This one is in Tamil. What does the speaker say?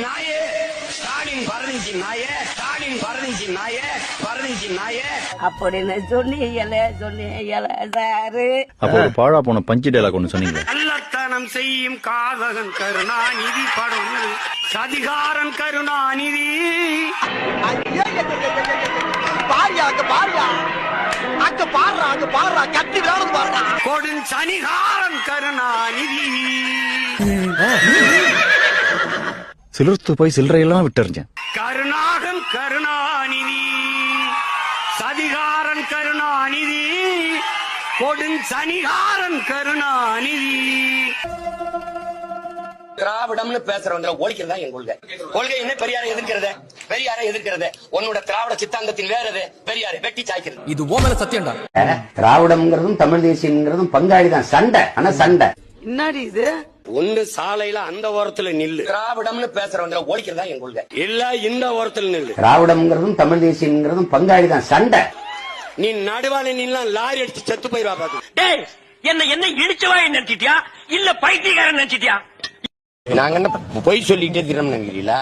நாயே ஸ்டாலின் பரதேசி நாயே, ஸ்டாலின் பரதேசி நாயே, பரதேசி நாயே அப்படின்னு சொன்னீங்களே சாரு. அப்போ ஒரு பாழா போன பஞ்சு டைலாக் ஒண்ணு சொன்னீங்க. கள்ளத்தனம் செய்யும் காதகன் கருணாநிதி படம் சதிகாரன் கருணாநிதி. கொடும் சனிகாரன் கருணாநிதி. சிலிர்த்து போய் சில்லறையெல்லாம் விட்டுறிஞ்சேன். கருணாகன் கருணாநிதி, சதிகாரன் கருணாநிதி, கொடும் சனிகாரன் கருணாநிதி. திராவிடம்னு பேசுறவங்க ஒழிக்கிறதா என் கொள்கை. கொள்கை என்ன? பெரியாரை எதிர்க்கிறது, பெரியாரை எதிர்க்கிறது. உன்னோட திராவிட சித்தாந்தத்தின் வேறது பெரியாரை வெட்டி சாய்க்கிறது. இது ஓமல சத்தியம்டா. திராவிடம்ங்கிறதும் தமிழ் தேசியம்ங்கிறதும் பங்காளி தான். சண்டை, ஆனா சண்டை. என்னடி இது? ஒன்னு சாலையில அந்த ஓரத்துல நில்லு. திராவிடம்னு பேசுறவங்க ஒழிக்கிறதா என் கொள்கை. இல்ல இந்த ஓரத்துல நில்லு. திராவிடம்ங்கிறதும் தமிழ் தேசியம்ங்கிறதும் பங்காளி தான். சண்டை. நீ நடுவால நில்லாம் லாரி அடிச்சு செத்து போயிருவா பாத்து. டேய், என்ன இடிச்சவா நினைச்சிட்டியா இல்ல பைத்தியக்காரன் நினைச்சிட்டியா? நாங்க என்ன பொய் சொல்லிட்டே இருக்கிறோம் நினைக்கிறீங்களா?